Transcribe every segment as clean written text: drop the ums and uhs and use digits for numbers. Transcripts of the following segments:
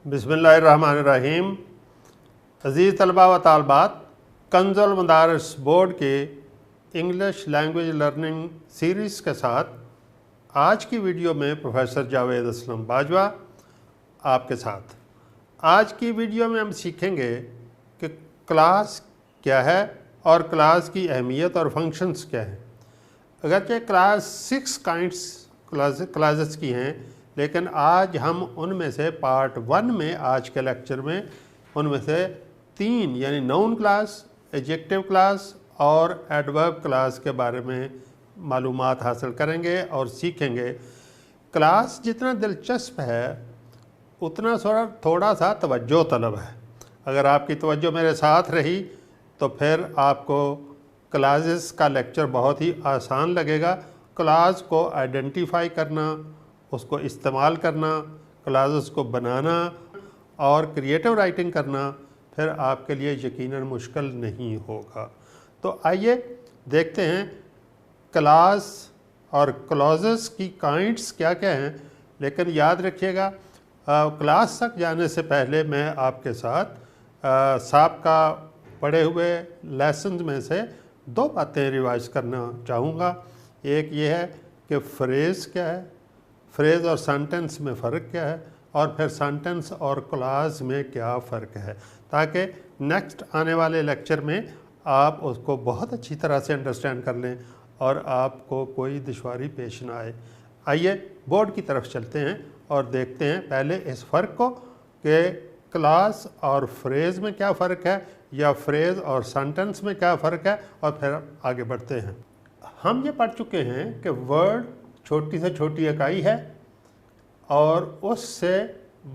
बिस्मिल्लाहिर्रहमानिर्रहीम। अज़ीज़ तलबा व तालबात, कंज़ुल मदारिस बोर्ड के इंग्लिश लैंग्वेज लर्निंग सीरीज़ के साथ आज की वीडियो में प्रोफेसर जावेद असलम बाजवा आपके साथ। आज की वीडियो में हम सीखेंगे कि क्लास क्या है और क्लास की अहमियत और फंक्शंस क्या हैं। अगरचे क्लास 6 काइंड्स क्लासेस की हैं, लेकिन आज हम उनमें से पार्ट 1 में आज के लेक्चर में उनमें से 3 यानी नाउन क्लास, एडजेक्टिव क्लास और एडवर्ब क्लास के बारे में मालूमात हासिल करेंगे और सीखेंगे। क्लास जितना दिलचस्प है उतना थोड़ा सा तवज्जो तलब है। अगर आपकी तवज्जो मेरे साथ रही तो फिर आपको क्लासेस का लेक्चर बहुत ही आसान लगेगा। क्लास को आइडेंटिफाई करना, उसको इस्तेमाल करना, क्लासेस को बनाना और क्रिएटिव राइटिंग करना फिर आपके लिए यकीनन मुश्किल नहीं होगा। तो आइए देखते हैं क्लास और क्लॉजेस की काइंड्स क्या क्या हैं। लेकिन याद रखिएगा, क्लास तक जाने से पहले मैं आपके साथ साबका पढ़े हुए लेसन में से 2 बातें रिवाइज करना चाहूँगा। एक ये है कि फ्रेज़ क्या है, फ्रेज़ और सेंटेंस में फ़र्क क्या है, और फिर सेंटेंस और क्लॉज में क्या फ़र्क है, ताकि नेक्स्ट आने वाले लेक्चर में आप उसको बहुत अच्छी तरह से अंडरस्टैंड कर लें और आपको कोई दुश्वारी पेश ना आए। आइए बोर्ड की तरफ चलते हैं और देखते हैं पहले इस फ़र्क को कि क्लास और फ्रेज़ में क्या फ़र्क है या फ्रेज़ और सेंटेंस में क्या फ़र्क है, और फिर आगे बढ़ते हैं। हम ये पढ़ चुके हैं कि वर्ड छोटी से छोटी इकाई है और उससे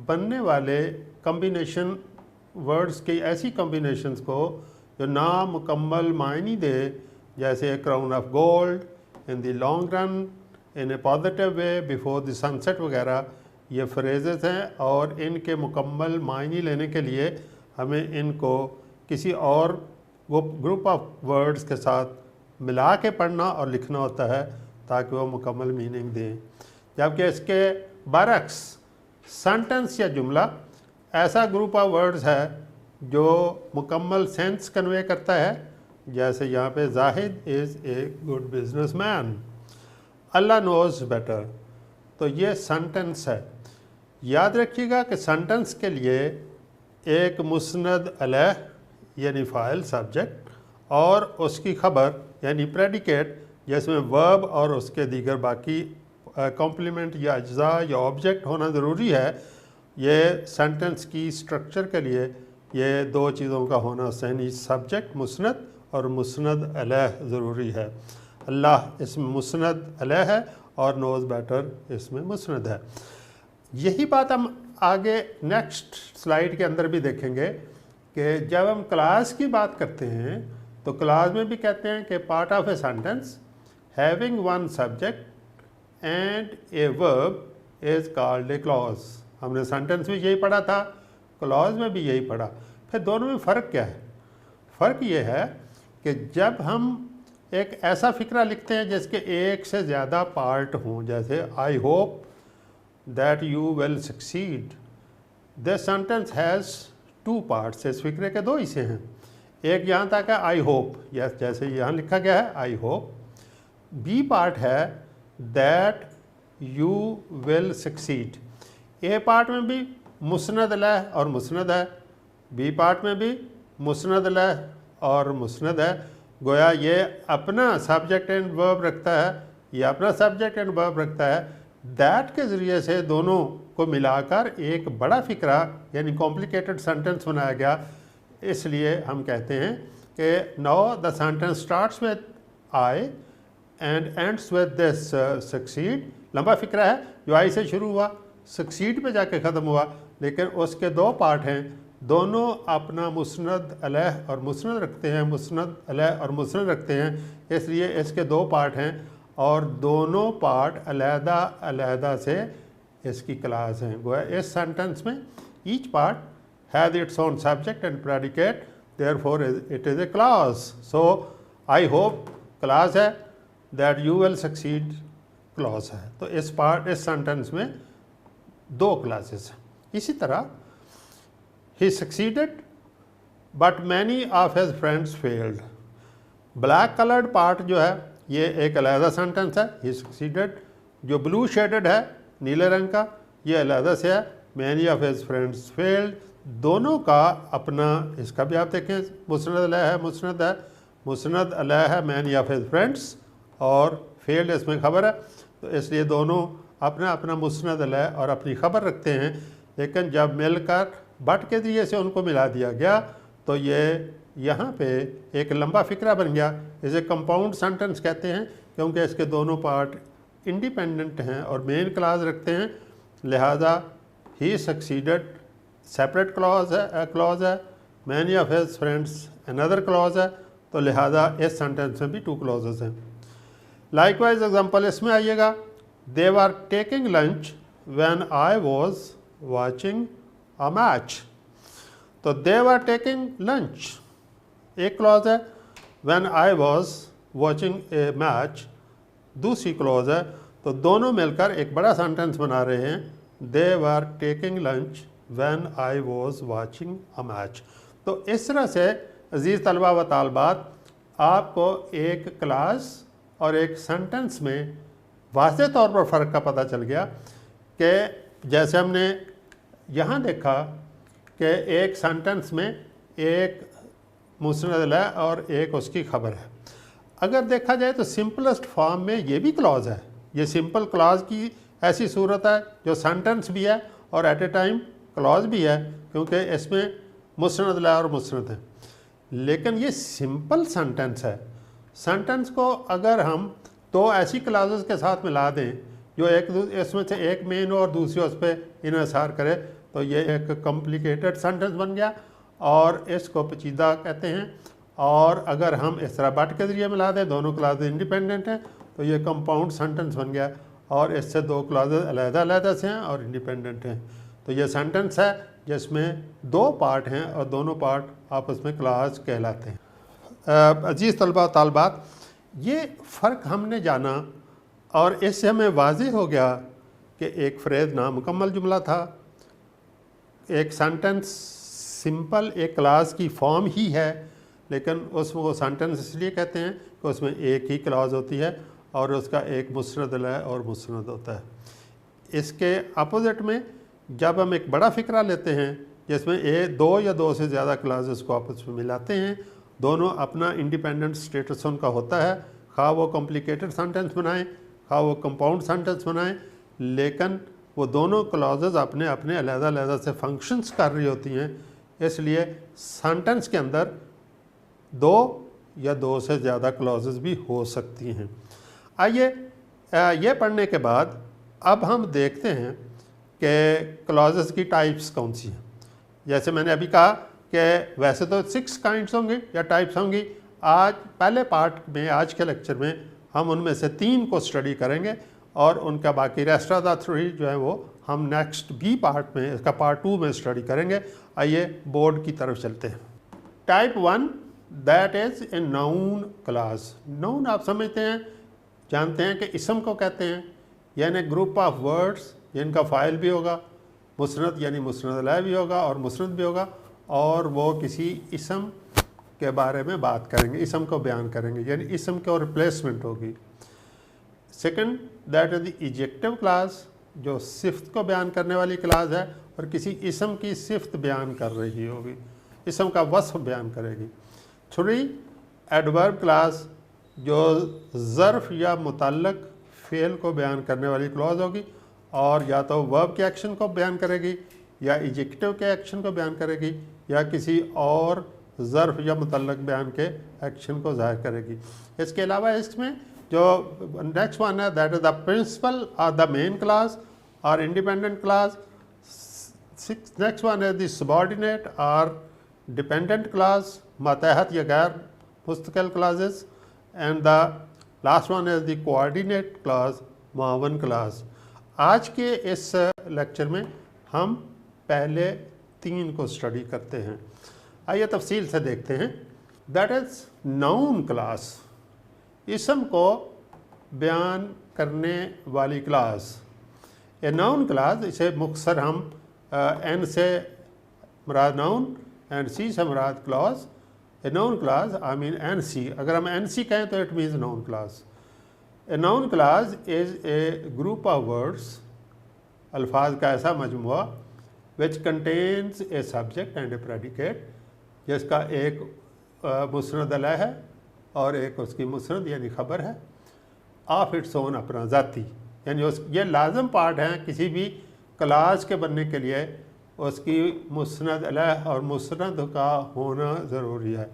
बनने वाले कम्बिनेशन वर्ड्स की ऐसी कम्बिनेशंस को जो नामुकम्मल मायनी दे, जैसे ए crown of gold, in the long run, in A positive way, before the sunset वगैरह, ये फ्रेजेस हैं और इनके मुकम्मल मायनी लेने के लिए हमें इनको किसी और ग्रुप ऑफ वर्ड्स के साथ मिला के पढ़ना और लिखना होता है ताकि वो मुकम्मल मीनिंग दें। जबकि इसके बरक्स सेंटेंस या जुमला ऐसा ग्रुप ऑफ वर्ड्स है जो मुकम्मल सेंस कन्वे करता है। जैसे यहाँ पे Zahid is a good businessman, Allah knows better, तो ये सेंटेंस है। याद रखिएगा कि सेंटेंस के लिए एक मुस्नद अलैह यानी फ़ाइल सब्जेक्ट और उसकी ख़बर यानी प्रेडिकेट जिसमें वर्ब और उसके दीगर बाकी कॉम्प्लीमेंट या अज्जा या ऑब्जेक्ट होना ज़रूरी है। ये सेंटेंस की स्ट्रक्चर के लिए ये 2 चीज़ों का होना यानी सब्जेक्ट मुस्नद और मुस्नद अलैह ज़रूरी है। अल्लाह इसमें मुस्नद अलैह है और नोज़ बेटर इसमें मुस्नद है। यही बात हम आगे नेक्स्ट स्लाइड के अंदर भी देखेंगे कि जब हम क्लास की बात करते हैं तो क्लास में भी कहते हैं कि part of a sentence having one subject and a verb is called a clause. हमने सेंटेंस में यही पढ़ा था, क्लॉज में भी यही पढ़ा। फिर दोनों में फ़र्क क्या है? फ़र्क ये है कि जब हम एक ऐसा फ़िक्रा लिखते हैं जिसके एक से ज़्यादा पार्ट हों, जैसे I hope that you will succeed, this sentence has 2 parts. इस फिक्रे के 2 हिस्से हैं। एक यहाँ तक है आई होप, यस, जैसे यहाँ लिखा गया है आई होप। बी पार्ट है that you will succeed. A part में भी मुस्नद अलैह और मुस्नद है, बी पार्ट में भी मुस्नद अलैह और मुस्नद है। गोया ये अपना सब्जेक्ट एंड वर्ब रखता है, ये अपना सब्जेक्ट एंड वर्ब रखता है। दैट के ज़रिए से दोनों को मिलाकर एक बड़ा फ़िक्रा यानी कॉम्प्लिकेटेड सेंटेंस बनाया गया। इसलिए हम कहते हैं कि now the sentence starts with I and ends with this succeed. लंबा फ़िक्रा है जो आई से शुरू हुआ, सक्सीड पे जाके ख़त्म हुआ, लेकिन उसके 2 पार्ट हैं। दोनों अपना मुस्नद अलैह और मुस्नद रखते हैं, मुस्नद अलैह और मुस्नद रखते हैं। इसलिए इसके 2 पार्ट हैं और दोनों पार्ट अलहदा अलहदा से इसकी क्लास हैं। गोया इस सेंटेंस में each part has its own subject and predicate, therefore it is a clause. So I hope clause है, that you will succeed clause है। तो इस सेंटेंस में 2 क्लासेस हैं। इसी तरह ही succeeded but many of his friends failed. Black coloured part जो है ये एक अलहदा सेंटेंस है, ही सक्सीडेड। जो ब्लू शेडेड है नीले रंग का, ये अलहदा से है, many of his friends failed. दोनों का अपना, इसका भी आप देखें मुस्नद अलह है, मुस्नद अलह है मैनी ऑफ हिज फ्रेंड्स, और फेल्ड इसमें खबर है, तो इसलिए दोनों अपना अपना मुस्नद अलह और अपनी खबर रखते हैं। लेकिन जब मिलकर बट के ज़रिए से उनको मिला दिया गया तो ये यहाँ पे एक लंबा फ़िक्रा बन गया। इसे कंपाउंड सेंटेंस कहते हैं क्योंकि इसके दोनों पार्ट इंडिपेंडेंट हैं और मेन क्लॉज रखते हैं। लिहाजा ही सक्सीडेड सेपरेट क्लॉज है, many of his friends another clause है, तो लिहाजा इस सेंटेंस में भी 2 क्लॉजेस हैं। लाइकवाइज एग्जांपल इसमें आइएगा, they were taking lunch when I was watching a match. तो दे वर टेकिंग लंच एक क्लॉज है, when I was watching a match दूसरी क्लॉज है, तो दोनों मिलकर एक बड़ा सेंटेंस बना रहे हैं, they were taking lunch when I was watching a match. तो इस तरह से अजीज़ तलबा व तालबात आपको एक क्लास और एक सेंटेंस में वाज़ेह तौर पर फ़र्क का पता चल गया कि जैसे हमने यहाँ देखा कि एक सेंटेंस में एक मुस्नद अलह और एक उसकी खबर है। अगर देखा जाए तो सिंपलेस्ट फॉर्म में ये भी क्लॉज है, ये सिंपल क्लॉज की ऐसी सूरत है जो सेंटेंस भी है और एट ए टाइम क्लॉज भी है, क्योंकि इसमें मुस्नद अलह और मुस्नद है। लेकिन ये सिंपल सेंटेंस है। सेंटेंस को अगर हम 2 ऐसी क्लॉजेस के साथ मिला दें जो एक इसमें से एक मेन और दूसरी उस पर इन्हिसार करे, तो ये एक कॉम्प्लिकेटेड सेंटेंस बन गया और इसको पेचीदा कहते हैं। और अगर हम इस तरह बट के ज़रिए मिला दें, दोनों क्लॉजेज इंडिपेंडेंट हैं, तो ये कंपाउंड सेंटेंस बन गया और इससे 2 क्लॉजेज अलग-अलग से हैं और इंडिपेंडेंट हैं। तो ये सेंटेंस है जिसमें 2 पार्ट हैं और दोनों पार्ट आपस में क्लॉज कहलाते हैं। अजीज़ तलबा तालबात, ये फ़र्क हमने जाना और इससे हमें वाज़ेह हो गया कि एक फ्रेज़ नामुकम्मल जुमला था, एक सेंटेंस सिंपल एक क्लॉज की फॉर्म ही है, लेकिन उसमें वो सेंटेंस इसलिए कहते हैं कि उसमें एक ही क्लॉज होती है और उसका एक मुस्नद अलह और मुस्नद होता है। इसके अपोजिट में जब हम एक बड़ा फ़िक्रा लेते हैं जिसमें 2 या 2 से ज़्यादा क्लॉजेस को आपस में मिलाते हैं, दोनों अपना इंडिपेंडेंट स्टेटस उनका होता है, खा वो कॉम्प्लिकेटेड सेंटेंस बनाएं, खा वो कंपाउंड सेंटेंस बनाएं, लेकिन वो दोनों क्लॉजेस अपने अपने अलग-अलग से फंक्शंस कर रही होती हैं। इसलिए सेंटेंस के अंदर 2 या 2 से ज़्यादा क्लॉजेस भी हो सकती हैं। आइए ये पढ़ने के बाद अब हम देखते हैं कि क्लॉजेस की टाइप्स कौन सी हैं। जैसे मैंने अभी कहा कि वैसे तो 6 काइंड्स होंगे या टाइप्स होंगी। आज पहले पार्ट में, आज के लेक्चर में हम उनमें से 3 को स्टडी करेंगे और उनका बाकी रेस्ट ऑफ द 3 जो है वो हम नेक्स्ट बी पार्ट में, इसका पार्ट 2 में स्टडी करेंगे। आइए बोर्ड की तरफ चलते हैं। Type 1 that is a noun class. Noun आप समझते हैं, जानते हैं कि इसम को कहते हैं, यानी ग्रुप ऑफ वर्ड्स जिनका फ़ाइल भी होगा, मुस्नद यानी मुस्नद अलह भी होगा और मुस्नद भी होगा, और वो किसी इसम के बारे में बात करेंगे, इसम को बयान करेंगे, यानी इसम की रिप्लेसमेंट होगी। Second that is the adjective class, जो सिफ्त को बयान करने वाली क्लास है और किसी इसम की सिफ्त बयान कर रही होगी, इसम का वस्फ बयान करेगी। 3 एडवर्ब क्लास, जो ज़र्फ़ या मुतल्लक फ़ेल को बयान करने वाली क्लॉज होगी और या तो वर्ब के एक्शन को बयान करेगी या एडजेक्टिव के एक्शन को बयान करेगी या किसी और ज़र्फ़ या मुतल्लक बयान के एक्शन को ज़ाहिर करेगी। इसके अलावा इसमें जो नेक्स्ट वन है दैट इज़ द प्रिंसिपल और द मेन क्लास और independent clause. Next one is the subordinate और डिपेंडेंट क्लास, मातहत या गैर मुस्तकिल clauses, and the last one is the coordinate clause, मुआवन क्लास। आज के इस लेक्चर में हम पहले 3 को स्टडी करते हैं। आइए तफसील से देखते हैं। दैट इज़ नाउन क्लास, इसम को बयान करने वाली क्लास। ए नाउन क्लास, इसे मुख्तसर हम एन से मुराद नाउन एंड सी से मुराद clause. A noun clause I mean N C, अगर हम एन सी कहें तो it means noun clause. A noun clause is a group of words, अल्फाज का ऐसा मजमुआ which contains a subject and a predicate, जिसका एक मुस्नद अलह है और एक उसकी मुस्नद यानी ख़बर है, ऑफ इट्स ओन अपना ज़ाती, यानी ये लाजम पार्ट हैं किसी भी क्लास के बनने के लिए, उसकी मुस्नद अलह और मुस्नद का होना ज़रूरी है।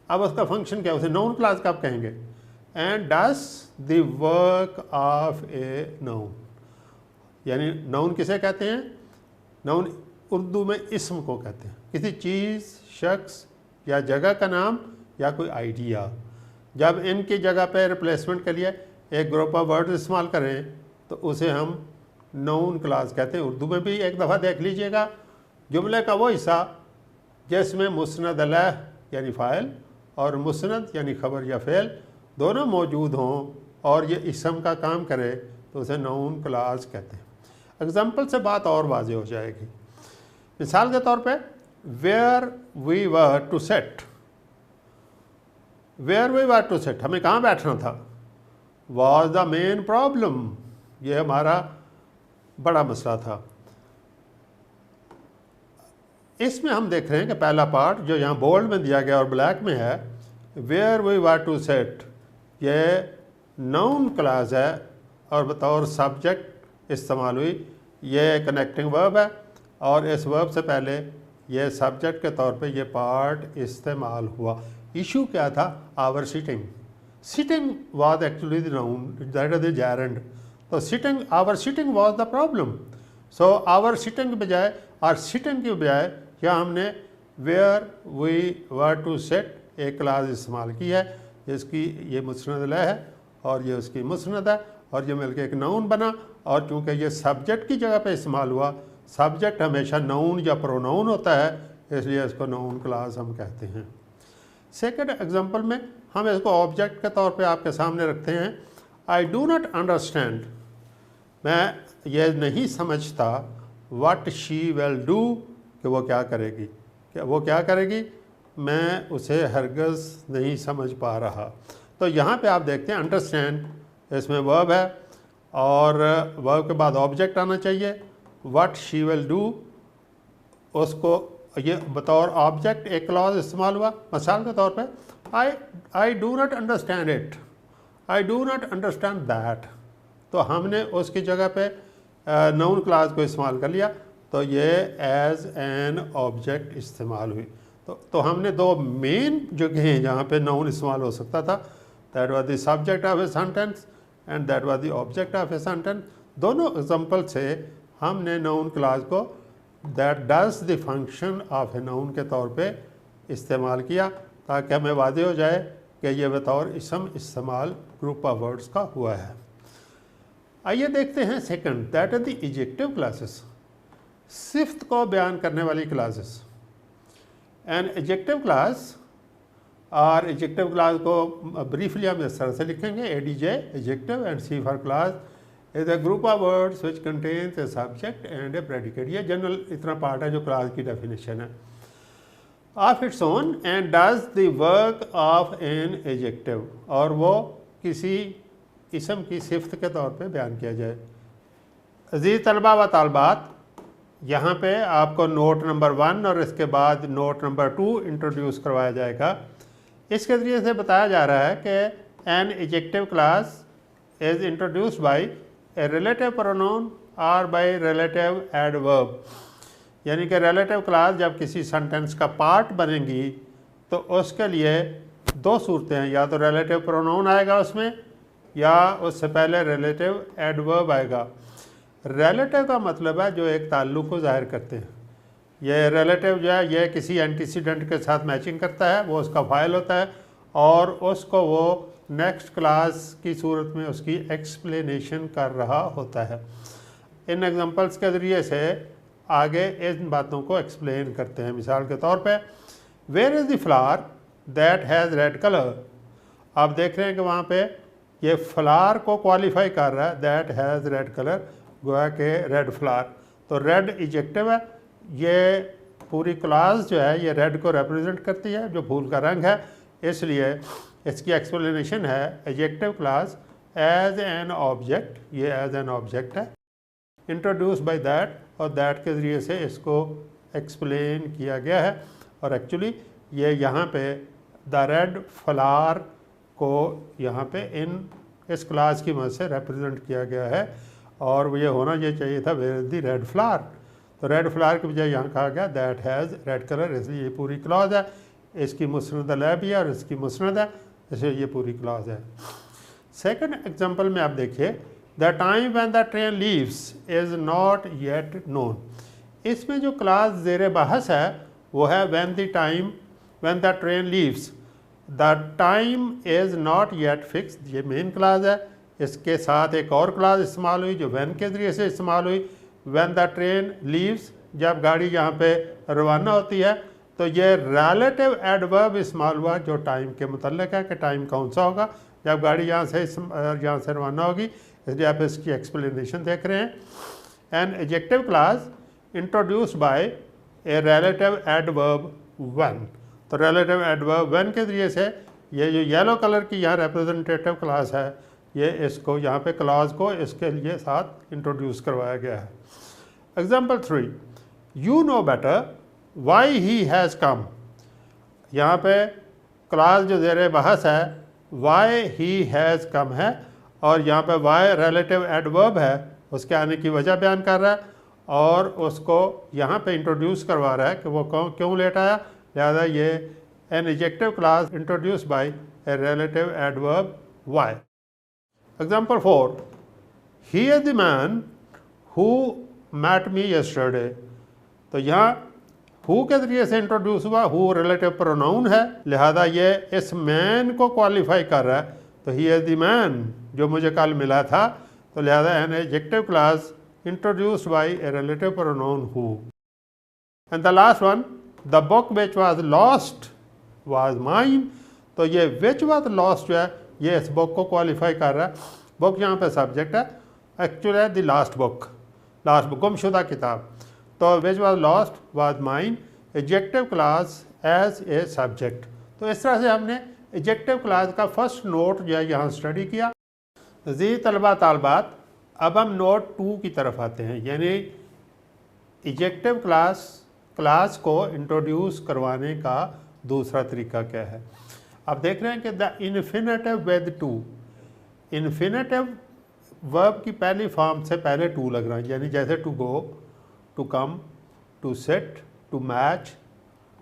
अब उसका फंक्शन क्या है, उसे नाउन क्लास कब कहेंगे? And does the work of a noun, यानी नाउन किसे कहते हैं? नाउन उर्दू में इस्म को कहते हैं, किसी चीज़, शख्स या जगह का नाम या कोई आइडिया। जब इनकी जगह पे रिप्लेसमेंट के लिए एक ग्रुप ऑफ वर्ड इस्तेमाल करें तो उसे हम नाउन क्लास कहते हैं। उर्दू में भी एक दफ़ा देख लीजिएगा, जुमले का वो हिस्सा जिसमें मुस्नद अलह यानी फ़ाइल और मुस्नद यानी ख़बर या फ़ेल दोनों मौजूद हों और ये इस्म का काम करे तो उसे नाउन क्लास कहते हैं। एग्ज़ाम्पल से बात और वाज़ेह हो जाएगी। मिसाल के तौर पे where we were to sit, where we were to sit, हमें कहाँ बैठना था, वॉज द मेन प्रॉब्लम, ये हमारा बड़ा मसला था। इसमें हम देख रहे हैं कि पहला पार्ट जो यहाँ बोल्ड में दिया गया और ब्लैक में है, where we were to sit, ये नाउन क्लास है और बतौर सब्जेक्ट इस्तेमाल हुई। ये कनेक्टिंग वर्ब है और इस वर्ब से पहले ये सब्जेक्ट के तौर पे ये पार्ट इस्तेमाल हुआ। इशू क्या था? Our sitting, sitting was actually the noun, that is the gerund, तो sitting, our sitting was the problem. So our sitting के बजाय और सिटिंग के बजाय यहाँ हमने where we were to set एक क्लास इस्तेमाल की है, जिसकी ये मुस्नद अलह है और ये उसकी मुस्नद है और ये मिलकर एक नाउन बना। और चूँकि ये सब्जेक्ट की जगह पे इस्तेमाल हुआ, सब्जेक्ट हमेशा नाउन या प्रोनाउन होता है, इसलिए इसको नाउन क्लास हम कहते हैं। सेकंड एग्जांपल में हम इसको ऑब्जेक्ट के तौर पे आपके सामने रखते हैं। आई डू नॉट अंडरस्टैंड, मैं ये नहीं समझता, व्हाट शी विल डू, कि वो क्या करेगी, क्या वो क्या करेगी, मैं उसे हरगज़ नहीं समझ पा रहा। तो यहाँ पे आप देखते हैं अंडरस्टैंड, इसमें वर्ब है और वर्ब के बाद ऑब्जेक्ट आना चाहिए। व्हाट शी विल डू, उसको ये बतौर ऑब्जेक्ट एक क्लॉज इस्तेमाल हुआ। मिसाल के तौर पे I do not understand it, I do not understand that, तो हमने उसकी जगह पे नाउन क्लास को इस्तेमाल कर लिया, तो ये एज एन ऑब्जेक्ट इस्तेमाल हुई। तो हमने दो मेन जगह हैं जहाँ पे नाउन इस्तेमाल हो सकता था, that was the subject of a sentence and that was the object of a sentence. दोनों एग्जांपल से हमने नाउन क्लास को that does the function of a noun के तौर पे इस्तेमाल किया, ताकि हमें वाज़ेह हो जाए कि ये बतौर इसम इस्तेमाल ग्रुप ऑफ वर्ड्स का हुआ है। आइए देखते हैं second, that is the adjective clauses, सिफ्त को बयान करने वाली क्लासेस। एन एडजेक्टिव क्लास, और एडजेक्टिव क्लास को ब्रीफली हम इस तरह से लिखेंगे, ADJ adjective and C for clause is a group of words which contains a subject and a predicate. ये जनरल इतना पार्ट है जो क्लास की डेफिनेशन है। Of its own and does the work of an adjective, और वो किसी इसम की सिफ्त के तौर पे बयान किया जाए। अजीज़ तलबा व तालबात, यहाँ पे आपको नोट नंबर 1 और इसके बाद नोट नंबर 2 इंट्रोड्यूस करवाया जाएगा। इसके ज़रिए से बताया जा रहा है कि N adjective class is introduced by a relative pronoun और बाय रिलेटिव एडवर्ब, यानी कि रिलेटिव क्लास जब किसी सेंटेंस का पार्ट बनेगी तो उसके लिए दो सूरतें हैं, या तो रिलेटिव प्रोनाउन आएगा उसमें या उससे पहले रिलेटिव एडवर्ब आएगा। रिलेटिव का मतलब है जो एक ताल्लुक़ को ज़ाहिर करते हैं। ये रिलेटिव जो है ये किसी एंटीसीडेंट के साथ मैचिंग करता है, वो उसका फाइल होता है और उसको वो नेक्स्ट क्लास की सूरत में उसकी एक्सप्लेनेशन कर रहा होता है। इन एग्जांपल्स के ज़रिए से आगे इन बातों को एक्सप्लेन करते हैं। मिसाल के तौर पे where is the flower that has red colour, आप देख रहे हैं कि वहाँ पे ये फ्लावर को क्वालिफाई कर रहा है, दैट हैज़ रेड कलर, गोया के रेड फ्लावर, तो रेड एडजेक्टिव है, ये पूरी क्लास जो है ये रेड को रिप्रेजेंट करती है, जो फूल का रंग है, इसलिए इसकी एक्सप्लेनेशन है adjective clause as an object, ये एज एन ऑब्जेक्ट है, इंट्रोड्यूस बाय दैट, और दैट के ज़रिए से इसको एक्सप्लेन किया गया है। और एक्चुअली ये यहाँ पे द रेड फ्लावर को यहाँ पे इस क्लास की मदद से रिप्रेजेंट किया गया है, और ये होना ये चाहिए था वेयर द रेड फ्लावर। तो रेड फ्लावर के बजाय यहाँ कहा गया दैट हैज़ रेड कलर, इसलिए ये पूरी क्लॉज है। इसकी मुस्नद लै भी है और इसकी मुस्नद है, इसलिए ये पूरी क्लॉज है। सेकंड एग्जांपल में आप देखिए, the time when the train leaves is not yet known. इसमें जो क्लॉज ज़ेर बहस है वो है when the time when the train leaves, the time is not yet fixed, ये मेन क्लॉज है। इसके साथ एक और क्लॉज इस्तेमाल हुई जो व्हेन के ज़रिए से इस्तेमाल हुई, व्हेन द ट्रेन लीव्स, जब गाड़ी यहाँ पे रवाना होती है, तो ये रिलेटिव एडवर्ब इस्तेमाल हुआ जो टाइम के मुतल्लिक है कि टाइम कौन सा होगा जब गाड़ी यहाँ से रवाना होगी, इसलिए आप इसकी एक्सप्लेनेशन देख रहे हैं। N adjective class introduced by a relative adverb when, तो रिलेटिव एडवर्ब व्हेन के ज़रिए से ये जो येलो कलर की यहाँ रिप्रेजेंटेटिव क्लास है, ये इसको यहाँ पे क्लॉज को इसके लिए साथ इंट्रोड्यूस करवाया गया है। Example 3, you know better why he has come. यहाँ पे क्लॉज जो ज़ेर बहस है वाई ही हैज़ कम है, और यहाँ पे वाई रिलेटिव एडवर्ब है, उसके आने की वजह बयान कर रहा है और उसको यहाँ पे इंट्रोड्यूस करवा रहा है कि वो क्यों लेट आया, लिहाजा ये an adjective clause introduce by a relative adverb why. Example 4, he is the man who met me yesterday. तो यहाँ हु के ज़रिए से इंट्रोड्यूस हुआ, हु रिलेटिव प्रोनाउन है, लिहाजा ये इस मैन को क्वालिफाई कर रहा है। तो ही इज़ द मैन जो मुझे कल मिला था, तो लिहाजा N adjective clause introduced by a relative pronoun who. And the last one, the book which was lost was mine. तो ये विच वाज लॉस्ट जो है ये इस बुक को क्वालिफाई कर रहा है। बुक यहाँ पे सब्जेक्ट है, एक्चुअली है द लास्ट बुक गुमशुदा किताब। तो which was lost was mine, adjective clause as a subject. तो इस तरह से हमने एडजेक्टिव क्लॉज का फर्स्ट नोट जो है यहाँ स्टडी किया। जी तलबा तालबात, अब हम नोट 2 की तरफ आते हैं, यानी एडजेक्टिव क्लास को इंट्रोड्यूस करवाने का दूसरा तरीका क्या है। आप देख रहे हैं कि the infinitive with to, infinitive verb की पहली फॉर्म से पहले टू लग रहा है, यानी जैसे to go, to come, to sit, to match,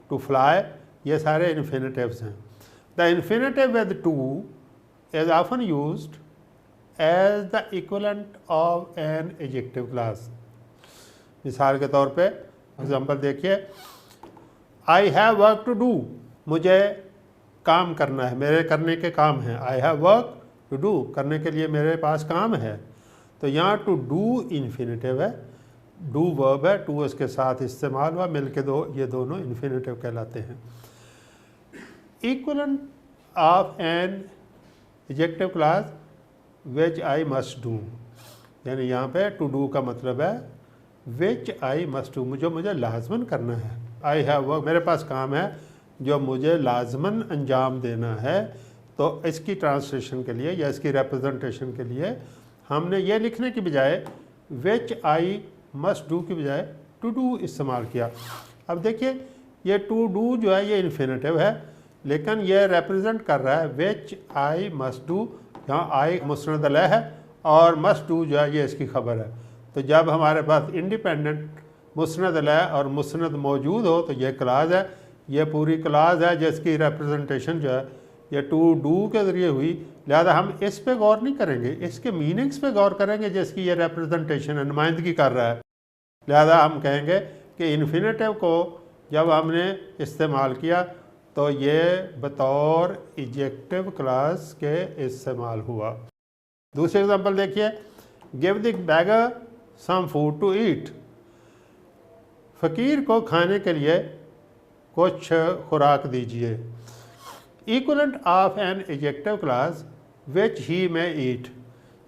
to fly, ये सारे इन्फिनेटिव्स हैं। The infinitive with to is often used as the equivalent of an adjective clause. मिसाल के तौर पे एग्जांपल देखिए, I have work to do, मुझे काम करना है, मेरे करने के काम हैं। I have work to do, करने के लिए मेरे पास काम है। तो यहाँ टू डू इन्फिनेटिव है, डू वर्ब है, टू इसके साथ इस्तेमाल हुआ, मिलके ये दोनों इन्फिनेटिव कहलाते हैं। Equivalent of an adjective clause which I must do, यानी यहाँ पे टू डू का मतलब है विच आई मस्ट डू, मुझे लाजमन करना है। आई हैव वर्क, मेरे पास काम है जो मुझे लाजमन अंजाम देना है। तो इसकी ट्रांसलेशन के लिए या इसकी रिप्रेजेंटेशन के लिए हमने ये लिखने की बजाय विच आई मस्ट डू की बजाय टू डू इस्तेमाल किया। अब देखिए ये टू डू जो है ये इन्फिनेटिव है, लेकिन ये रिप्रेजेंट कर रहा है विच आई मस्ट डू। यहाँ आई मुस्नद लै है और मस्ट डू जो है ये इसकी खबर है। तो जब हमारे पास इंडिपेंडेंट मुस्नद लै और मुस्नद मौजूद हो तो ये क्लाज है, ये पूरी क्लाज है जिसकी रिप्रेजेंटेशन जो है ये टू डू के ज़रिए हुई। लिहाजा हम इस पे गौर नहीं करेंगे, इसके मीनिंग्स पे गौर करेंगे जिसकी ये रिप्रेजेंटेशन नुमाइंदगी कर रहा है। लिहाजा हम कहेंगे कि इन्फिनेटिव को जब हमने इस्तेमाल किया तो ये बतौर एडजेक्टिव क्लास के इस्तेमाल हुआ। दूसरी एग्जांपल देखिए, give the beggar some food to eat, फ़कीर को खाने के लिए कुछ खुराक दीजिए। Equivalent of an adjective clause which he may eat,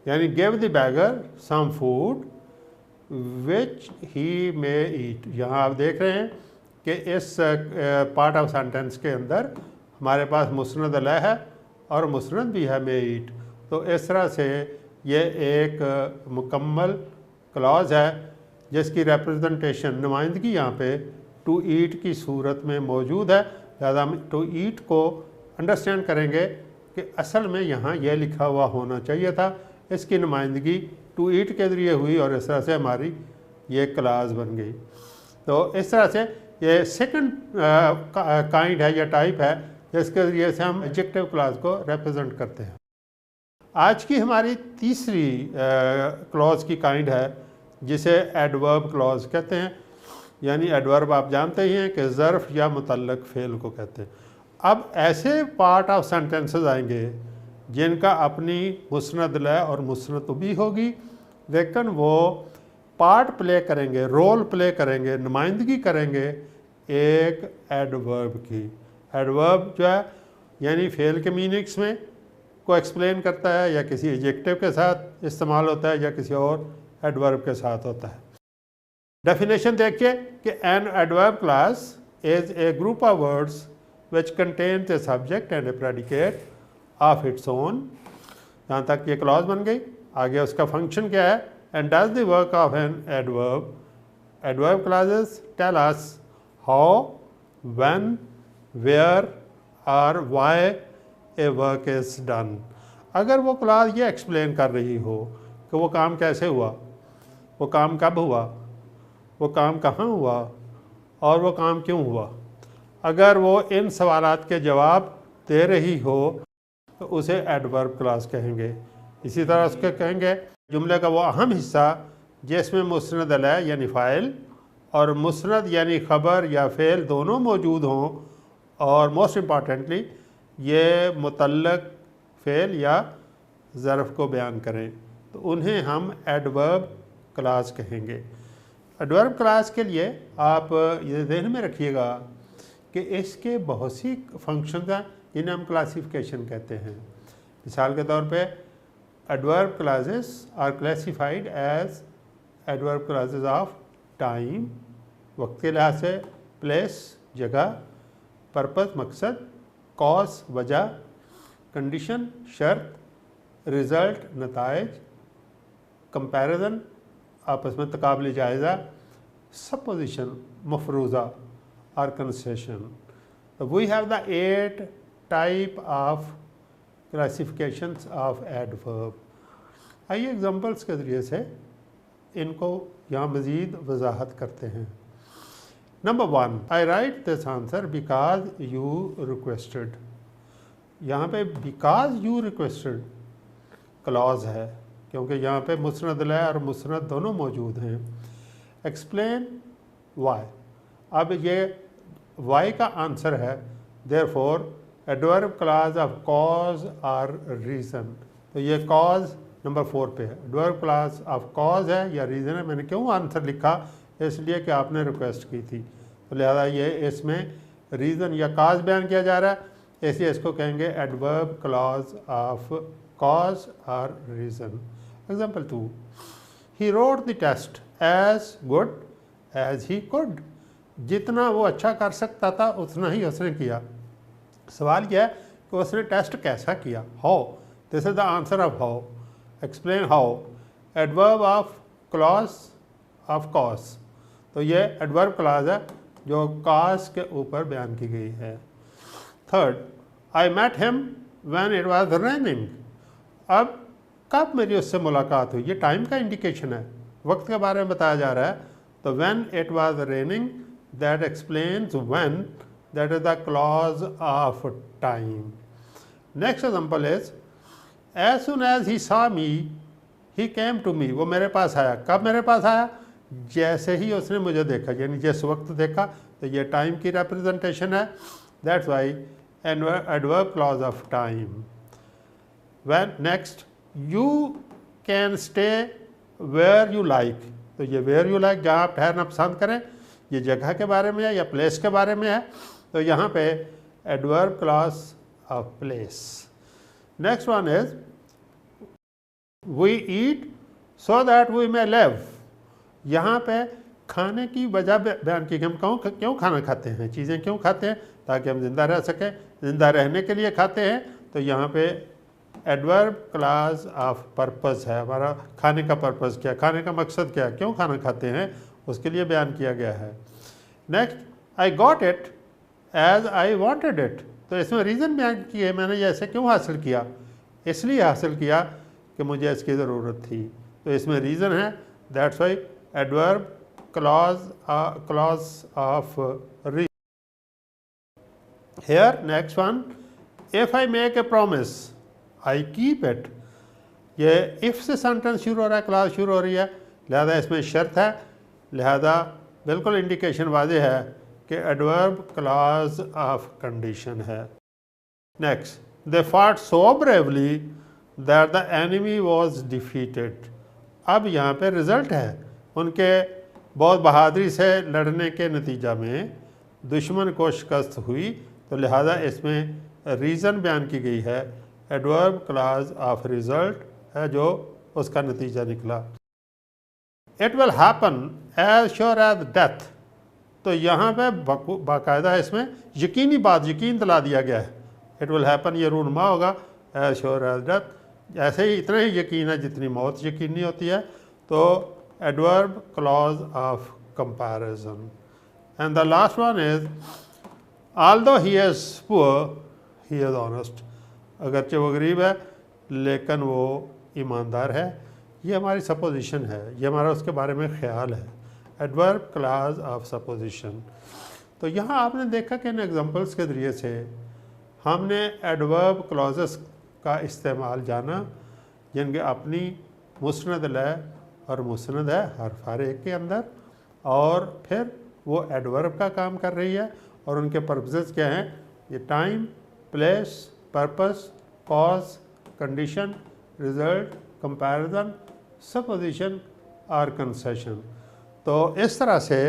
यानी give the beggar some food which he may eat. यहाँ आप देख रहे हैं कि इस पार्ट ऑफ सेंटेंस के अंदर हमारे पास मुस्नद अलह है और मुस्नद भी है मे ईट। तो इस तरह से ये एक मुकम्मल क्लॉज है जिसकी रिप्रेजेंटेशन नुमाइंदगी यहाँ पे टू ईट की सूरत में मौजूद है। लिहाजा हम टू ईट को अंडरस्टैंड करेंगे कि असल में यहाँ यह लिखा हुआ होना चाहिए था, इसकी नुमाइंदगी टू ईट के ज़रिए हुई और इस तरह से हमारी ये क्लास बन गई। तो इस तरह से ये सेकंड काइंड है या टाइप है जिसके ज़रिए से हम एडजेक्टिव क्लॉज को रिप्रेजेंट करते हैं। आज की हमारी तीसरी क्लॉज की काइंड है जिसे एडवर्ब क्लॉज कहते हैं। यानी एडवर्ब आप जानते ही हैं कि ज़र्फ़ या मुतल्लक फ़ेल को कहते हैं। अब ऐसे पार्ट ऑफ सेंटेंसेस आएंगे जिनका अपनी मुस्नद लह और मुस्नद भी होगी, लेकिन वो पार्ट प्ले करेंगे, रोल प्ले करेंगे, नुमाइंदगी करेंगे एक एडवर्ब की। एडवर्ब जो है यानी फ़ेल के मीनिंग्स में को एक्सप्लेन करता है या किसी एडजेक्टिव के साथ इस्तेमाल होता है या किसी और एडवर्ब के साथ होता है। डेफिनेशन देखिए कि an adverb class is a group of words which contains a subject and a predicate of its own। यहाँ तक ये क्लॉज बन गई। आगे उसका फंक्शन क्या है? and does the work of an adverb। adverb clauses tell us how, when, where और why a work is done। अगर वो क्लॉज ये एक्सप्लेन कर रही हो कि वो काम कैसे हुआ, वो काम कब हुआ, वो काम कहाँ हुआ और वो काम क्यों हुआ, अगर वो इन सवालात के जवाब दे रही हो तो उसे एडवर्ब क्लॉज कहेंगे। इसी तरह उसके कहेंगे जुमले का वो अहम हिस्सा जिसमें मुस्नद अलह यानी फ़ाइल और मुस्नद यानी ख़बर या फ़ेल दोनों मौजूद हों और मोस्ट इम्पॉर्टेंटली ये मुतल्लक फ़ेल या ज़र्फ़ को बयान करें तो उन्हें हम एडवर्ब क्लॉज कहेंगे। एडवर्ब क्लॉज के लिए आप ये ध्यान में रखिएगा कि इसके बहुत सी फंक्शन हैं जिन्हें हम क्लासिफिकेशन कहते हैं। मिसाल के तौर पे adverb clauses are classified as adverb clauses of time, वक्त के लिहाज से, प्लेस जगह, पर्पस मकसद, कॉज वजह, कंडीशन शर्त, रिज़ल्ट नताइज, कंपैरिजन आपस में तकाबली जायज़ा, supposition मफरूज़ा or concession। We have the 8 type of classifications of adverb। आइए एग्जाम्पल्स के ज़रिए से इनको यहाँ मज़ीद वजाहत करते हैं। Number 1, I write this answer because you requested। यहाँ पे because you requested क्लॉज है क्योंकि यहाँ पे मुस्नद लह और मुस्नद दोनों मौजूद हैं। एक्सप्लेन वाई, अब ये वाई का आंसर है, therefore adverb clause of cause और रीज़न। तो ये कॉज नंबर 4 पे है, एडवर्ब क्लॉज ऑफ कॉज है या रीज़न है। मैंने क्यों आंसर लिखा? इसलिए कि आपने रिक्वेस्ट की थी, तो लिहाजा ये इसमें रीज़न या कॉज बयान किया जा रहा है, इसलिए इसको कहेंगे एडवर्ब क्लॉज ऑफ कॉज और reason. Example 2, he wrote the test as good as he could. जितना वो अच्छा कर सकता था उतना ही उसने किया। सवाल यह है कि उसने टेस्ट कैसा किया। How, this is the answer of how. Explain how, adverb of clause of cause. तो ये एडवर्ब क्लॉज है जो कॉज के ऊपर बयान की गई है। Third, I met him when it was raining. अब कब मेरी उससे मुलाकात हुई, ये टाइम का इंडिकेशन है, वक्त के बारे में बताया जा रहा है। तो when it was raining, that explains when, that is the clause of time। Next example is as soon as he saw me he came to me। वो मेरे पास आया। कब मेरे पास आया? जैसे ही उसने मुझे देखा, यानी जिस वक्त देखा। तो ये टाइम की रिप्रेजेंटेशन है, that's why adverb clause of time. when next, you can stay where you like। तो ये where you like जहाँ आप ठहरना पसंद करें, ये जगह के बारे में है या प्लेस के बारे में है। तो यहाँ पे adverb clause of place. Next one is we eat so that we may live. यहाँ पे खाने की वजह बयान की कि हम क्यों खाना खाते हैं, चीज़ें क्यों खाते हैं, ताकि हम ज़िंदा रह सकें, ज़िंदा रहने के लिए खाते हैं। तो यहाँ पे एडवर्ब क्लास ऑफ पर्पस है, हमारा खाने का पर्पस क्या, खाने का मकसद क्या, क्यों खाना खाते हैं, उसके लिए बयान किया गया है। Next, I got it as I wanted it. तो इसमें रीज़न बयान किए, मैंने ये ऐसे क्यों हासिल किया, इसलिए हासिल किया कि मुझे इसकी ज़रूरत थी। तो इसमें रीज़न है, that's why adverb clause of reason. Here next one, if I make a promise I keep it. ये इफ़ से सेंटेंस शुरू हो रहा है, क्लास शुरू हो रही है, लिहाजा इसमें शर्त है, लिहाजा बिल्कुल इंडिकेशन वाज़ेह है कि एडवर्ब क्लॉज ऑफ कंडीशन है। Next, they fought so bravely that the enemy was defeated. अब यहाँ पे रिज़ल्ट है, उनके बहुत बहादुरी से लड़ने के नतीजा में दुश्मन को शिकस्त हुई। तो लिहाजा इसमें रीज़न बयान की गई है, एडवर्ब क्लॉज ऑफ रिज़ल्ट है जो उसका नतीजा निकला। It will happen as sure as death. तो यहाँ पे बाकायदा इसमें यकीनी बात, यकीन दिला दिया गया है। इट विल हैपन ये रूनुमा होगा, एज श्योर एज डेथ, ऐसे ही इतना ही यकीन है जितनी मौत यकीनी होती है। तो adverb clause of comparison. And the last one is although he is poor he is honest. अगरचे वो गरीब है लेकिन वो ईमानदार है। ये हमारी सपोजिशन है, ये हमारा उसके बारे में ख्याल है, एडवर्ब क्लॉज ऑफ सपोजिशन। तो यहाँ आपने देखा कि इन एग्जांपल्स के ज़रिए से हमने एडवर्ब क्लॉजेस का इस्तेमाल जाना, जिनके अपनी मुस्नद लय और मुस्नद है हर एक के अंदर, और फिर वो एडवर्ब का काम कर रही है और उनके पर्पसेस क्या हैं, ये time, place, purpose, cause, condition, result, comparison, supposition और कंसेशन। तो इस तरह से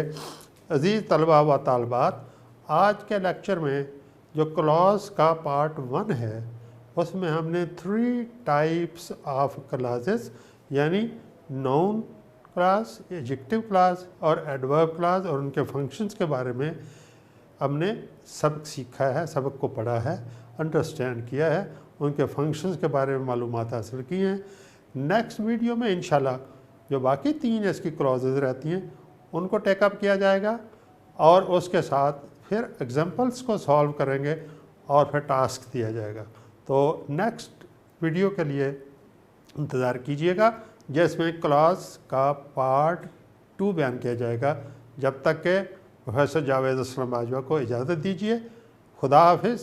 अज़ीज़ तलबा व तालबात, आज के लेक्चर में जो क्लॉज का पार्ट 1 है उसमें हमने 3 टाइप्स ऑफ क्लॉजेस यानी नाउन क्लॉज, एडजेक्टिव क्लॉज और एडवर्ब क्लॉज और उनके फंक्शंस के बारे में हमने सबक सीखा है, सबक को पढ़ा है, अंडरस्टैंड किया है, उनके फंक्शंस के बारे में मालूमात हासिल की हैं। नेक्स्ट वीडियो में इंशाल्लाह जो बाकी 3 इसकी क्लॉजेज रहती हैं उनको टेकअप किया जाएगा और उसके साथ फिर एग्जांपल्स को सॉल्व करेंगे और फिर टास्क दिया जाएगा। तो नेक्स्ट वीडियो के लिए इंतज़ार कीजिएगा जिसमें क्लॉज का पार्ट 2 बयान किया जाएगा। जब तक के प्रोफेसर जावेद असलम बाजवा को इजाज़त दीजिए। खुदा हाफिज़।